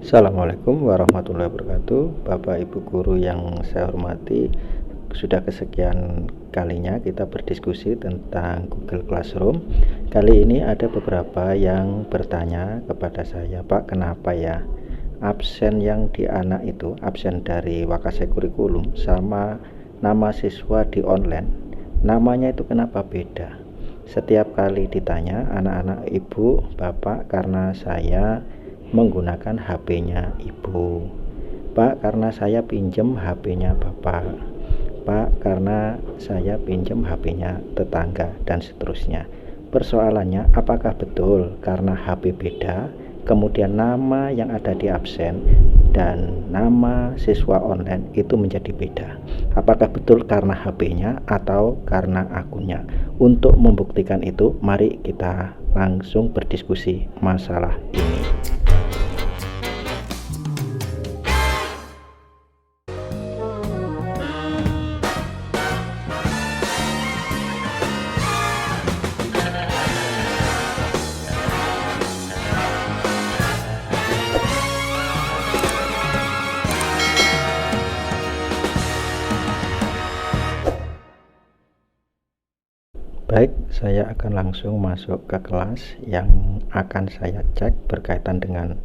Assalamualaikum warahmatullahi wabarakatuh. Bapak Ibu guru yang saya hormati, sudah kesekian kalinya kita berdiskusi tentang Google Classroom. Kali ini ada beberapa yang bertanya kepada saya, Pak, kenapa ya absen yang di anak itu, absen dari Wakase Kurikulum sama nama siswa di online, namanya itu kenapa beda? Setiap kali ditanya anak-anak ibu, bapak, karena saya menggunakan HP-nya ibu, Pak, karena saya pinjem HP-nya bapak, Pak, karena saya pinjem HP-nya tetangga, dan seterusnya. Persoalannya, apakah betul karena HP beda, kemudian nama yang ada di absen dan nama siswa online itu menjadi beda? Apakah betul karena HP-nya atau karena akunnya? Untuk membuktikan itu, mari kita langsung berdiskusi masalah ini. Baik, saya akan langsung masuk ke kelas yang akan saya cek berkaitan dengan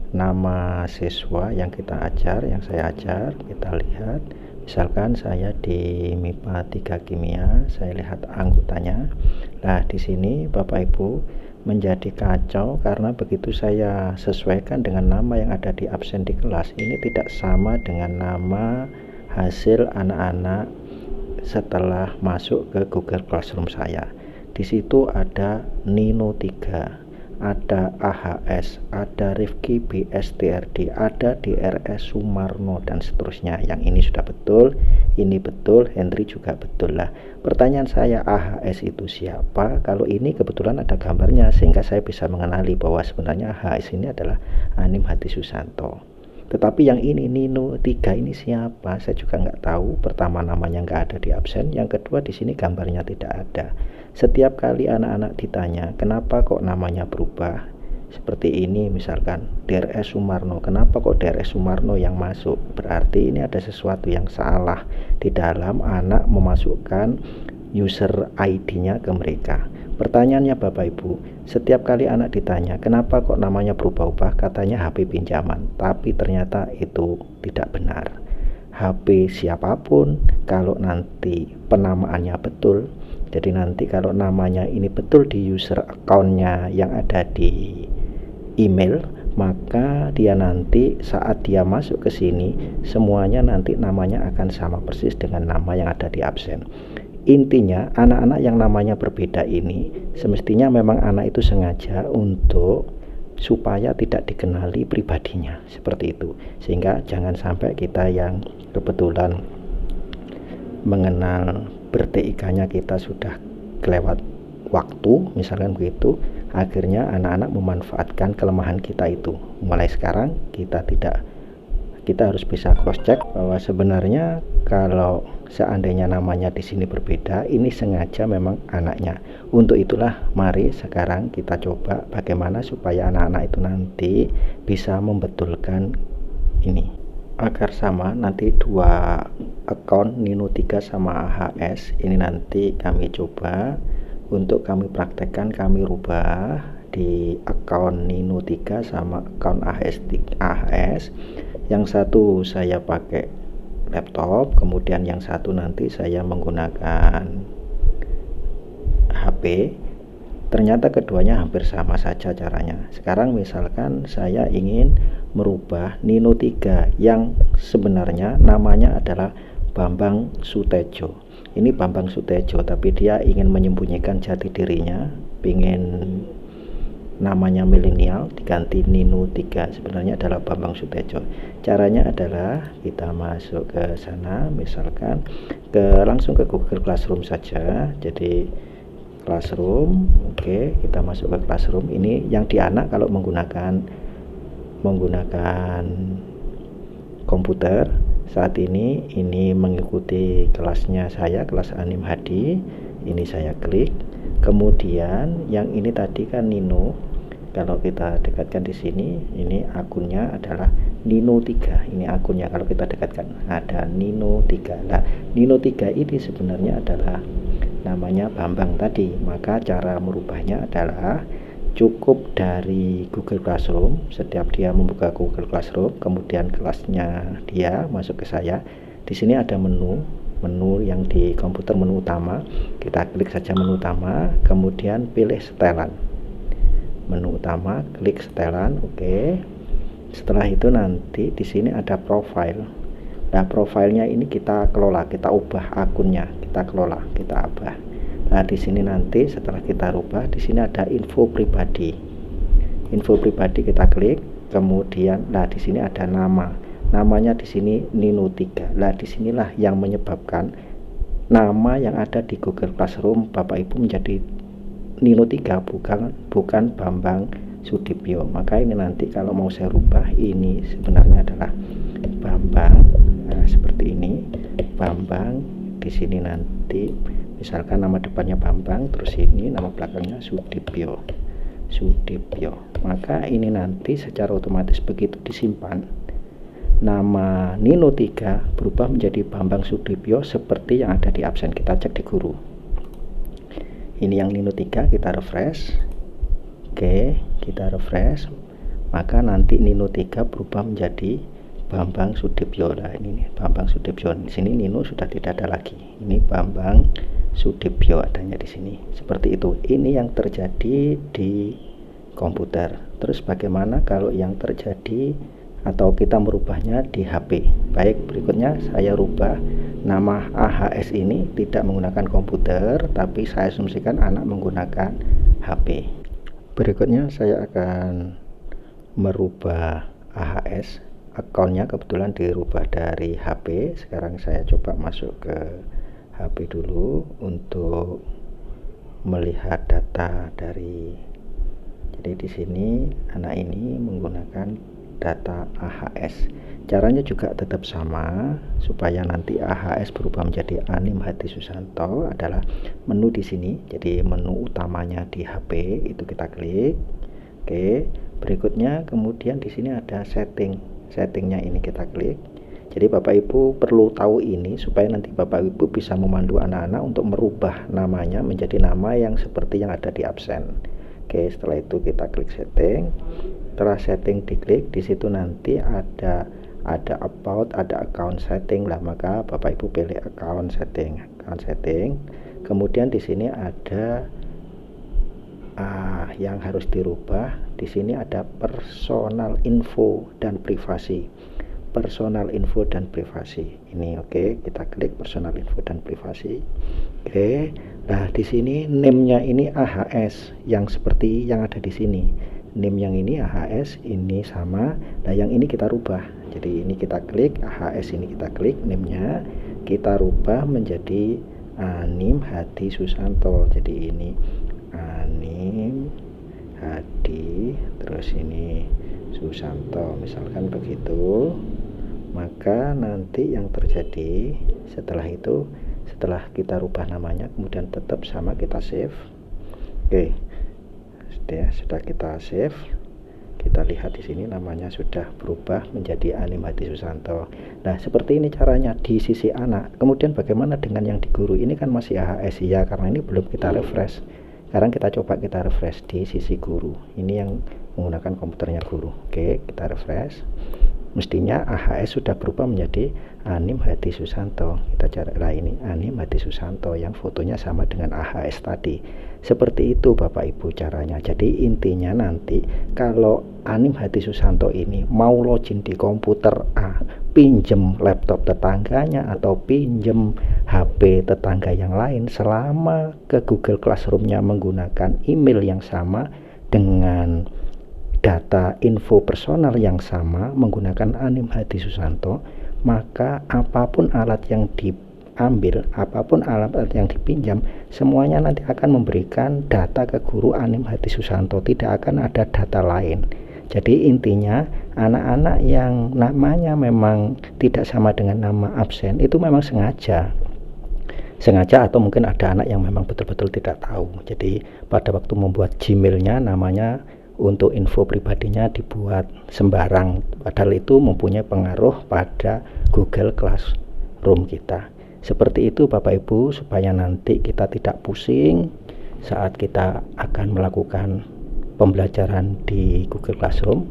nama siswa yang kita ajar, yang saya ajar. Kita lihat, misalkan saya di MIPA 3 Kimia, saya lihat anggotanya. Nah, di sini Bapak Ibu menjadi kacau karena begitu saya sesuaikan dengan nama yang ada di absen di kelas, ini tidak sama dengan nama hasil anak-anak setelah masuk ke Google Classroom saya. Di situ ada Nino 3, ada AHS, ada Rifki BSTRD, ada DRS Sumarno, dan seterusnya. Yang ini sudah betul, ini betul, Henry juga betul. Lah, pertanyaan saya, AHS itu siapa? Kalau ini kebetulan ada gambarnya sehingga saya bisa mengenali bahwa sebenarnya AHS ini adalah Anim Hadi Susanto. Tetapi yang ini Nino 3 ini siapa? Saya juga nggak tahu. Pertama, namanya nggak ada di absen. Yang kedua, di sini gambarnya tidak ada. Setiap kali anak-anak ditanya, kenapa kok namanya berubah? Seperti ini misalkan, DRS Sumarno. Kenapa kok DRS Sumarno yang masuk? Berarti ini ada sesuatu yang salah di dalam anak memasukkan user ID-nya ke mereka. Pertanyaannya Bapak Ibu, setiap kali anak ditanya kenapa kok namanya berubah-ubah, katanya HP pinjaman, tapi ternyata itu tidak benar. HP siapapun, kalau nanti penamaannya betul, jadi nanti kalau namanya ini betul di user account-nya yang ada di email, maka dia nanti saat dia masuk ke sini, semuanya nanti namanya akan sama persis dengan nama yang ada di absen. Intinya, anak-anak yang namanya berbeda ini semestinya memang anak itu sengaja untuk supaya tidak dikenali pribadinya, seperti itu. Sehingga jangan sampai kita yang kebetulan mengenal ber-TIK-nya kita sudah kelewat waktu, misalkan begitu, akhirnya anak-anak memanfaatkan kelemahan kita itu. Mulai sekarang kita harus bisa cross check bahwa sebenarnya kalau seandainya namanya di sini berbeda, ini sengaja memang anaknya. Untuk itulah mari sekarang kita coba bagaimana supaya anak-anak itu nanti bisa membetulkan ini agar sama. Nanti dua account Nino 3 sama AHS ini nanti kami coba untuk kami praktekkan, kami rubah di account Nino 3 sama account AHS. Yang satu saya pakai laptop, kemudian yang satu nanti saya menggunakan HP. Ternyata keduanya hampir sama saja caranya. Sekarang misalkan saya ingin merubah Nino 3 yang sebenarnya namanya adalah Bambang Sutejo. Ini Bambang Sutejo, tapi dia ingin menyembunyikan jati dirinya, ingin namanya milenial diganti Nino 3, sebenarnya adalah Bambang Sutejo. Caranya adalah kita masuk ke sana, misalkan langsung ke Google Classroom saja. Jadi Classroom, oke, kita masuk ke Classroom. Ini yang di anak kalau menggunakan komputer saat ini mengikuti kelasnya saya, kelas Anim Hadi. Ini saya klik, kemudian yang ini tadi kan Nino, Kalau kita dekatkan di sini, ini akunnya adalah Nino3. Ini akunnya kalau kita dekatkan ada Nino3. Nah, Nino3 ini sebenarnya adalah namanya Bambang tadi. Maka cara merubahnya adalah cukup dari Google Classroom. Setiap dia membuka Google Classroom, kemudian kelasnya dia masuk ke saya. Di sini ada menu yang di komputer, menu utama. Kita klik saja menu utama, kemudian pilih setelan. Menu utama, klik setelan, oke. Setelah itu nanti di sini ada profile. Nah, profilnya ini kita kelola, kita ubah akunnya, kita kelola, kita ubah. Nah, di sini nanti setelah kita rubah, di sini ada info pribadi. Info pribadi kita klik, kemudian nah di sini ada nama. Namanya di sini Nino3. Nah, disinilah yang menyebabkan nama yang ada di Google Classroom Bapak Ibu menjadi Nino3, bukan Bambang Sudipyo. Maka ini nanti kalau mau saya rubah, ini sebenarnya adalah Bambang. Nah, seperti ini, Bambang. Di sini nanti misalkan nama depannya Bambang, terus ini nama belakangnya Sudipyo. Maka ini nanti secara otomatis begitu disimpan, nama Nino3 berubah menjadi Bambang Sudipyo seperti yang ada di absen. Kita cek di guru. Ini yang Nino3, kita refresh. Oke, kita refresh. Maka nanti Nino3 berubah menjadi Bambang Sudipyo. Nah, ini Bambang Sudipyo. Di sini Nino sudah tidak ada lagi. Ini Bambang Sudipyo adanya di sini. Seperti itu. Ini yang terjadi di komputer. Terus bagaimana kalau yang terjadi atau kita merubahnya di HP? Baik, berikutnya saya rubah nama AHS ini tidak menggunakan komputer, tapi saya asumsikan anak menggunakan HP. Berikutnya saya akan merubah AHS, akunnya kebetulan dirubah dari HP. Sekarang saya coba masuk ke HP dulu untuk melihat data dari, jadi di sini anak ini menggunakan data AHS. Caranya juga tetap sama, supaya nanti AHS berubah menjadi Anim Hadi Susanto adalah menu di sini. Jadi menu utamanya di HP itu kita klik. Oke, berikutnya kemudian di sini ada settingnya ini kita klik. Jadi Bapak Ibu perlu tahu ini supaya nanti Bapak Ibu bisa memandu anak-anak untuk merubah namanya menjadi nama yang seperti yang ada di absen. Oke, setelah itu kita klik setting. Setelah setting diklik, di situ nanti ada about, ada account setting lah, maka Bapak Ibu pilih account setting. Kemudian di sini ada yang harus dirubah. Di sini ada personal info dan privasi. Ini oke, kita klik personal info dan privasi. Oke. Nah, di sini name-nya ini AHS yang seperti yang ada di sini. Name yang ini AHS, ini sama. Nah, yang ini kita rubah. Jadi ini kita klik AHS, ini kita klik name-nya, kita rubah menjadi Anim Hadi Susanto. Jadi ini Anim Hadi, terus ini Susanto, misalkan begitu. Maka nanti yang terjadi setelah itu, setelah kita rubah namanya kemudian tetap sama, kita save. Oke, sudah kita save. Kita lihat di sini namanya sudah berubah menjadi Anim Hadi Susanto. Nah, seperti ini caranya di sisi anak. Kemudian bagaimana dengan yang di guru? Ini kan masih AHS ya, karena ini belum kita refresh. Sekarang kita coba kita refresh di sisi guru. Ini yang menggunakan komputernya guru. Oke, kita refresh. Mestinya AHS sudah berubah menjadi Anim Hadi Susanto. Kita cari lah, ini Anim Hadi Susanto yang fotonya sama dengan AHS tadi. Seperti itu Bapak Ibu caranya. Jadi intinya nanti kalau Anim Hadi Susanto ini mau login di komputer pinjem laptop tetangganya atau pinjem HP tetangga yang lain, selama ke Google Classroom-nya menggunakan email yang sama dengan data info personal yang sama menggunakan Anim Hadi Susanto, maka apapun alat yang diambil, apapun alat yang dipinjam, semuanya nanti akan memberikan data ke guru Anim Hadi Susanto, tidak akan ada data lain. Jadi intinya anak-anak yang namanya memang tidak sama dengan nama absen itu memang sengaja, atau mungkin ada anak yang memang betul-betul tidak tahu. Jadi pada waktu membuat Gmail-nya namanya untuk info pribadinya dibuat sembarang, padahal itu mempunyai pengaruh pada Google Classroom kita. Seperti itu Bapak Ibu, supaya nanti kita tidak pusing saat kita akan melakukan pembelajaran di Google Classroom,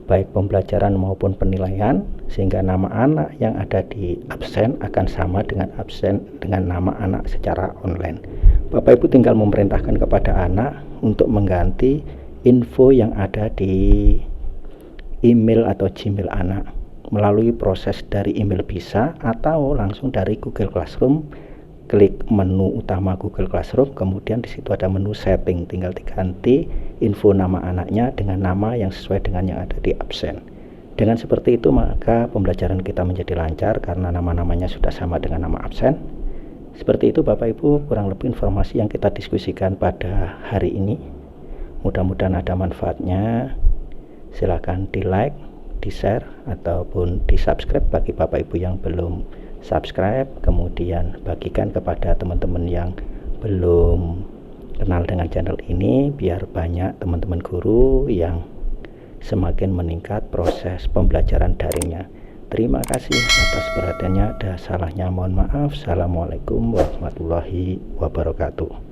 baik pembelajaran maupun penilaian, sehingga nama anak yang ada di absen akan sama dengan absen dengan nama anak secara online. Bapak Ibu tinggal memerintahkan kepada anak untuk mengganti info yang ada di email atau Gmail anak melalui proses dari email bisa, atau langsung dari Google Classroom. Klik menu utama Google Classroom, kemudian di situ ada menu setting, tinggal diganti info nama anaknya dengan nama yang sesuai dengan yang ada di absen. Dengan seperti itu maka pembelajaran kita menjadi lancar karena nama-namanya sudah sama dengan nama absen. Seperti itu Bapak Ibu, kurang lebih informasi yang kita diskusikan pada hari ini. Mudah-mudahan ada manfaatnya. Silakan di like, di share, ataupun di subscribe bagi Bapak Ibu yang belum subscribe. Kemudian bagikan kepada teman-teman yang belum kenal dengan channel ini, biar banyak teman-teman guru yang semakin meningkat proses pembelajaran daringnya. Terima kasih atas perhatiannya. Ada salahnya mohon maaf. Assalamualaikum warahmatullahi wabarakatuh.